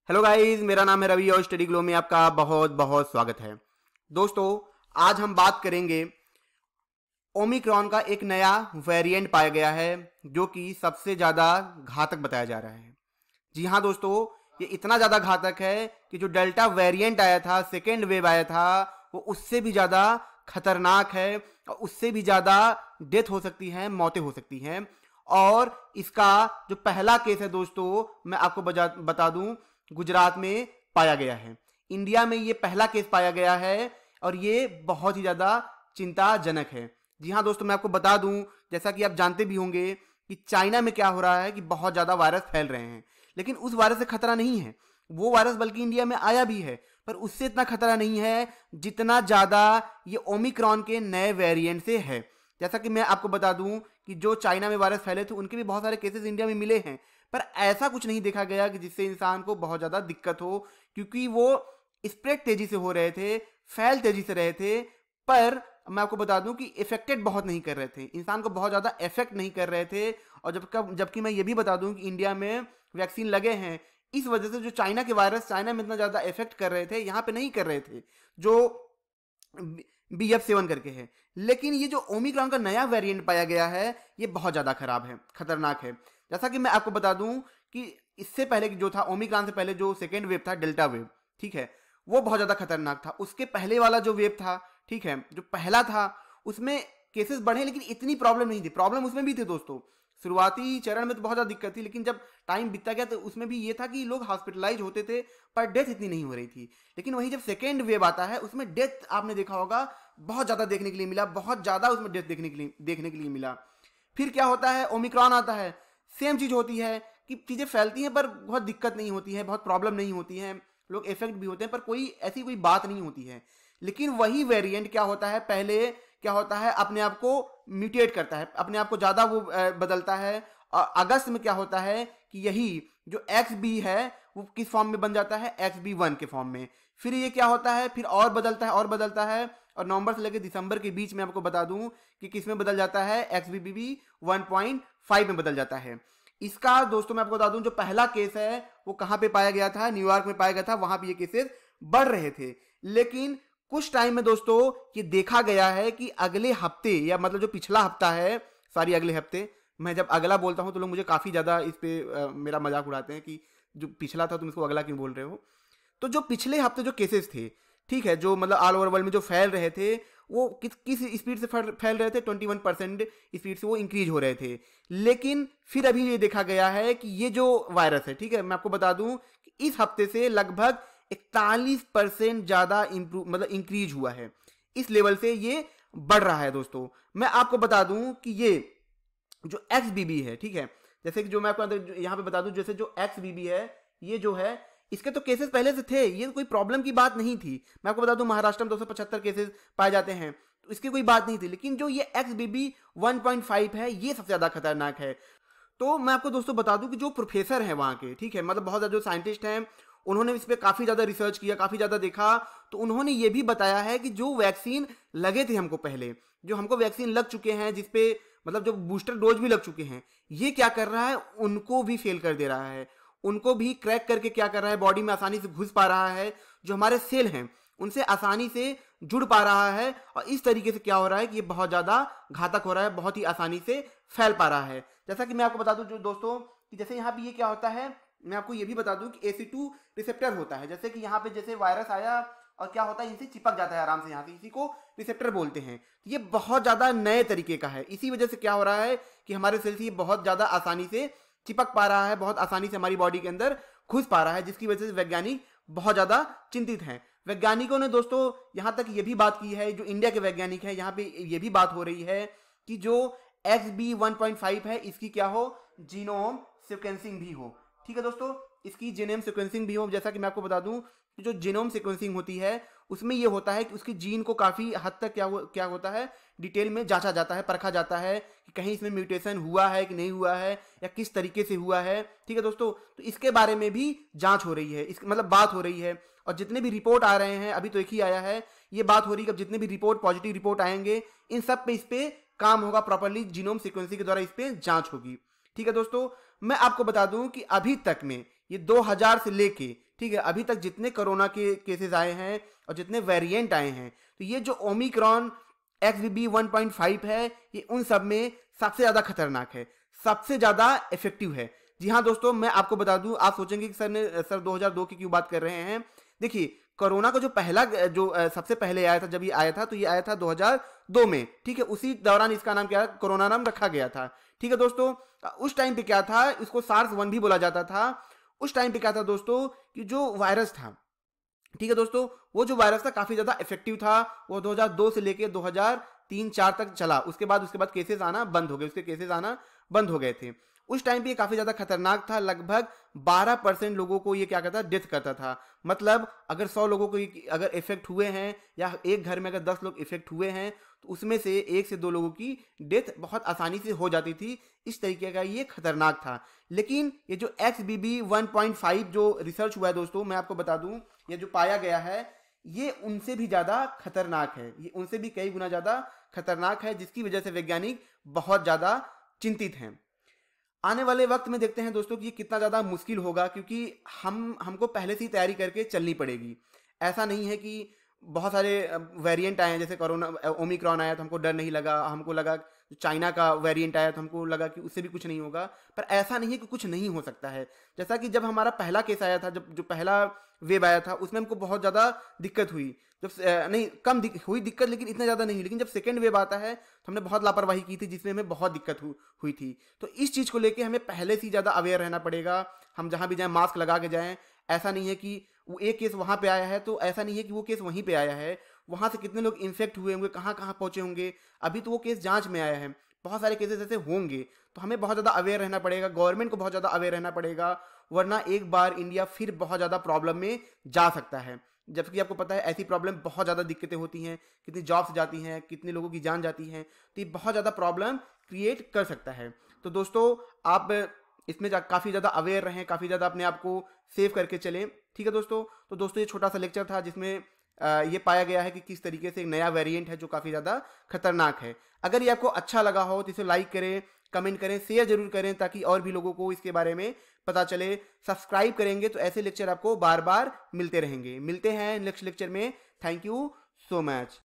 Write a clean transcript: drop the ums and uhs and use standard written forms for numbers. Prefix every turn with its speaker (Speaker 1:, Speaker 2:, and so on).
Speaker 1: Hello guys, मेरा नाम है रवि और स्टडी ग्लो में आपका बहुत बहुत स्वागत है। दोस्तों, आज हम बात करेंगे ओमिक्रॉन का एक नया वेरिएंट पाया गया है जो कि सबसे ज़्यादा घातक बताया जा रहा है। जी हाँ दोस्तों, ये इतना ज़्यादा घातक है कि जो डेल्टा वेरिएंट आया था, सेकेंड वेव आया था, वो उससे भी ज़्यादा खतरनाक है और उससे भी ज़्यादा डेथ हो सकती है, मौतें हो सकती हैं। और इसका जो पहला केस है दोस्तों, मैं आपको बता दूं, गुजरात में पाया गया है। इंडिया में ये पहला केस पाया गया है और ये बहुत ही ज़्यादा चिंताजनक है। जी हाँ दोस्तों, मैं आपको बता दूं, जैसा कि आप जानते भी होंगे कि चाइना में क्या हो रहा है कि बहुत ज़्यादा वायरस फैल रहे हैं, लेकिन उस वायरस से खतरा नहीं है वो वायरस, बल्कि इंडिया में आया भी है, पर उससे इतना खतरा नहीं है जितना ज़्यादा ये ओमिक्रॉन के नए वेरिएंट से है। जैसा कि मैं आपको बता दूं कि जो चाइना में वायरस फैले थे उनके भी बहुत सारे केसेस इंडिया में मिले हैं, पर ऐसा कुछ नहीं देखा गया कि जिससे इंसान को बहुत ज़्यादा दिक्कत हो, क्योंकि वो स्प्रेड तेजी से हो रहे थे, फैल तेजी से रहे थे, पर मैं आपको बता दूं कि इफेक्टेड बहुत नहीं कर रहे थे, इंसान को बहुत ज़्यादा इफेक्ट नहीं कर रहे थे। और जबकि मैं ये भी बता दूं कि इंडिया में वैक्सीन लगे हैं, इस वजह से जो चाइना के वायरस चाइना में इतना ज़्यादा इफेक्ट कर रहे थे, यहाँ पे नहीं कर रहे थे, जो BF7 करके है। लेकिन ये जो ओमिक्रॉन का नया वेरिएंट पाया गया है, ये बहुत ज़्यादा खराब है, खतरनाक है। जैसा कि मैं आपको बता दूं कि इससे पहले जो था, ओमिक्रॉन से पहले जो सेकेंड वेव था, डेल्टा वेव, ठीक है, वो बहुत ज़्यादा खतरनाक था। उसके पहले वाला जो वेव था, ठीक है, जो पहला था, उसमें केसेस बढ़े लेकिन इतनी प्रॉब्लम नहीं थी। प्रॉब्लम उसमें भी थी दोस्तों, शुरुआती चरण में तो बहुत ज़्यादा दिक्कत थी, लेकिन जब टाइम बीतता गया तो उसमें भी ये था कि लोग हॉस्पिटलाइज होते थे पर डेथ इतनी नहीं हो रही थी। लेकिन वहीं जब सेकेंड वेव आता है, उसमें डेथ आपने देखा होगा बहुत ज़्यादा देखने के लिए मिला, बहुत ज़्यादा उसमें डेथ देखने के लिए मिला। फिर क्या होता है, ओमिक्रॉन आता है, सेम चीज़ होती है कि चीज़ें फैलती हैं पर बहुत दिक्कत नहीं होती है, बहुत प्रॉब्लम नहीं होती है, लोग इफेक्ट भी होते हैं पर कोई बात नहीं होती है। लेकिन वही वेरिएंट क्या होता है, पहले क्या होता है, अपने आप को म्यूटेट करता है, अपने आप को ज़्यादा वो बदलता है। और अगस्त में क्या होता है कि यही जो XB है वो किस फॉर्म में बन जाता है, XB1 के फॉर्म में। फिर ये क्या होता है, फिर और बदलता है और बदलता है, और नवंबर से लेकर दिसंबर के बीच में आपको बता दूं कि किस में बदल जाता है, XBB 1.5 में बदल जाता है। इसका दोस्तों मैं आपको बता दूं, जो पहला केस है वो कहाँ पे पाया गया था, न्यूयॉर्क में पाया गया था, वहां पे ये केसेस बढ़ रहे थे। लेकिन कुछ टाइम में दोस्तों ये देखा गया है कि अगले हफ्ते, या मतलब जो पिछला हफ्ता है, सॉरी अगले हफ्ते, मैं जब अगला बोलता हूं तो लोग मुझे काफ़ी ज़्यादा इस पे मेरा मजाक उड़ाते हैं कि जो पिछला था तुम इसको अगला क्यों बोल रहे हो। तो जो पिछले हफ्ते जो केसेस थे, ठीक है, जो मतलब ऑल ओवर वर्ल्ड में जो फैल रहे थे, वो किस स्पीड से फैल रहे थे, 21% स्पीड से वो इंक्रीज हो रहे थे। लेकिन फिर अभी ये देखा गया है कि ये जो वायरस है, ठीक है, मैं आपको बता दूं कि इस हफ्ते से लगभग 41% ज़्यादा मतलब इंक्रीज हुआ है, इस लेवल से ये बढ़ रहा है। दोस्तों मैं आपको बता दूं कि ये जो XBB है, ठीक है, जैसे कि जो मैं आपको यहाँ पे बता दूं, जैसे जो XBB है, ये जो है, इसके तो केसेस पहले से थे, ये कोई प्रॉब्लम की बात नहीं थी। मैं आपको बता दूं महाराष्ट्र में 275 केसेस पाए जाते हैं, तो इसकी कोई बात नहीं थी। लेकिन जो ये XBB 1.5 है, ये सबसे ज़्यादा खतरनाक है। तो मैं आपको दोस्तों बता दूं कि जो प्रोफेसर हैं वहाँ के, ठीक है, मतलब बहुत ज़्यादा जो साइंटिस्ट हैं, उन्होंने इस पर काफ़ी ज़्यादा रिसर्च किया, काफ़ी ज़्यादा देखा, तो उन्होंने ये भी बताया है कि जो वैक्सीन लगे थे हमको पहले, जो हमको वैक्सीन लग चुके हैं, जिसपे मतलब जो बूस्टर डोज भी लग चुके हैं, ये क्या कर रहा है, उनको भी फेल कर दे रहा है, उनको भी क्रैक करके क्या कर रहा है, बॉडी में आसानी से घुस पा रहा है, जो हमारे सेल हैं उनसे आसानी से जुड़ पा रहा है, और इस तरीके से क्या हो रहा है कि ये बहुत ज़्यादा घातक हो रहा है, बहुत ही आसानी से फैल पा रहा है। जैसा कि मैं आपको बता दूं जो दोस्तों कि जैसे यहाँ पे ये क्या होता है, मैं आपको ये भी बता दूं कि AC2 रिसेप्टर होता है। जैसे कि यहाँ पे जैसे वायरस आया और क्या होता है, इनसे चिपक जाता है आराम से, यहाँ से, इसी को रिसेप्टर बोलते हैं। ये बहुत ज़्यादा नए तरीके का है, इसी वजह से क्या हो रहा है कि हमारे सेल से ये बहुत ज़्यादा आसानी से चिपक पा रहा है, बहुत आसानी से हमारी बॉडी के अंदर घुस पा रहा है, जिसकी वजह से वैज्ञानिक बहुत ज़्यादा चिंतित हैं। वैज्ञानिकों ने दोस्तों यहाँ तक ये भी बात की है, जो इंडिया के वैज्ञानिक हैं, यहाँ पे ये भी बात हो रही है कि जो XB 1.5 है, इसकी क्या हो, जीनोम सिक्वेंसिंग भी हो। ठीक है दोस्तों, इसकी जीनोम सिक्वेंसिंग भी हो। जैसा कि मैं आपको बता दूं कि जो जीनोम सिक्वेंसिंग होती है, उसमें ये होता है कि उसकी जीन को काफ़ी हद तक क्या होता है, डिटेल में जांचा जाता है, परखा जाता है कि कहीं इसमें म्यूटेशन हुआ है कि नहीं हुआ है, या किस तरीके से हुआ है। ठीक है दोस्तों, तो इसके बारे में भी जांच हो रही है, इस मतलब बात हो रही है। और जितने भी रिपोर्ट आ रहे हैं, अभी तो एक ही आया है, ये बात हो रही है कि अब जितने भी रिपोर्ट, पॉजिटिव रिपोर्ट आएंगे, इन सब पे इस पे काम होगा, प्रॉपरली जीनोम सिक्वेंसिंग के द्वारा इस पे जांच होगी। ठीक है दोस्तों, मैं आपको बता दूं कि अभी तक में ये 2000 से लेके, ठीक है, अभी तक जितने कोरोना के केसेस आए हैं और जितने वेरिएंट आए हैं, तो ये जो ओमिक्रॉन XBB 1.5 है, ये उन सब में सबसे ज़्यादा खतरनाक है, सबसे ज़्यादा इफेक्टिव है। जी हाँ दोस्तों, मैं आपको बता दूं, आप सोचेंगे कि सर 2002 की क्यों बात कर रहे हैं। देखिए, कोरोना का जो पहला जो सबसे पहले आया था, जब ये आया था तो ये आया था 2002 में, ठीक है। उसी दौरान इसका नाम क्या, कोरोना नाम रखा गया था, ठीक है दोस्तों। उस टाइम पे क्या था, इसको SARS-1 भी बोला जाता था। उस टाइम पे क्या था दोस्तों, कि जो वायरस था, ठीक है दोस्तों, वो जो वायरस था काफी ज्यादा इफेक्टिव था। वो 2002 से लेके 2003-4 तक चला। उसके बाद केसेस आना बंद हो गए, उसके केसेस आना बंद हो गए थे। उस टाइम पे ये काफी ज्यादा खतरनाक था। लगभग 12% लोगों को ये क्या करता, डेथ करता था। मतलब अगर 100 लोगों को अगर इफेक्ट हुए हैं, या एक घर में अगर 10 लोग इफेक्ट हुए हैं, तो उसमें से 1 से 2 लोगों की डेथ बहुत आसानी से हो जाती थी। इस तरीके का ये खतरनाक था। लेकिन ये जो XBB 1.5 जो रिसर्च हुआ है दोस्तों, मैं आपको बता दूं, ये जो पाया गया है, ये उनसे भी ज्यादा खतरनाक है। ये उनसे भी कई गुना ज्यादा खतरनाक है, जिसकी वजह से वैज्ञानिक बहुत ज्यादा चिंतित हैं। आने वाले वक्त में देखते हैं दोस्तों कि ये कितना ज़्यादा मुश्किल होगा, क्योंकि हमको पहले से ही तैयारी करके चलनी पड़ेगी। ऐसा नहीं है कि बहुत सारे वेरिएंट आए हैं, जैसे कोरोना ओमिक्रॉन आया तो हमको डर नहीं लगा, हमको लगा चाइना का वेरिएंट आया तो हमको लगा कि उससे भी कुछ नहीं होगा। पर ऐसा नहीं है कि कुछ नहीं हो सकता है। जैसा कि जब हमारा पहला केस आया था, जब जो पहला वेव आया था, उसमें हमको बहुत ज़्यादा दिक्कत हुई। जब नहीं कम हुई दिक्कत, लेकिन इतना ज़्यादा नहीं। लेकिन जब सेकेंड वेव आता है तो हमने बहुत लापरवाही की थी, जिसमें हमें बहुत दिक्कत हुई थी। तो इस चीज़ को लेके हमें पहले से ही ज़्यादा अवेयर रहना पड़ेगा। हम जहाँ भी जाएँ मास्क लगा के जाएँ। ऐसा नहीं है कि वो एक केस वहाँ पे आया है तो ऐसा नहीं है कि वो केस वहीं पे आया है। वहाँ से कितने लोग इन्फेक्ट हुए होंगे, कहाँ कहाँ पहुँचे होंगे, अभी तो वो केस जाँच में आया है। बहुत सारे केसेस ऐसे होंगे, तो हमें बहुत ज़्यादा अवेयर रहना पड़ेगा। गवर्नमेंट को बहुत ज़्यादा अवेयर रहना पड़ेगा, वरना एक बार इंडिया फिर बहुत ज़्यादा प्रॉब्लम में जा सकता है। जबकि आपको पता है ऐसी प्रॉब्लम बहुत ज़्यादा दिक्कतें होती हैं, कितनी जॉब्स जाती हैं, कितने लोगों की जान जाती हैं, तो ये बहुत ज़्यादा प्रॉब्लम क्रिएट कर सकता है। तो दोस्तों, आप इसमें काफ़ी ज़्यादा अवेयर रहें, काफ़ी ज़्यादा अपने आप को सेव करके चलें, ठीक है दोस्तों। तो दोस्तों, ये छोटा सा लेक्चर था जिसमें ये पाया गया है कि किस तरीके से एक नया वेरिएंट है जो काफ़ी ज़्यादा खतरनाक है। अगर ये आपको अच्छा लगा हो तो इसे लाइक करें, कमेंट करें, शेयर जरूर करें, ताकि और भी लोगों को इसके बारे में पता चले। सब्सक्राइब करेंगे तो ऐसे लेक्चर आपको बार बार मिलते रहेंगे। मिलते हैं नेक्स्ट लेक्चर में। Thank you so much.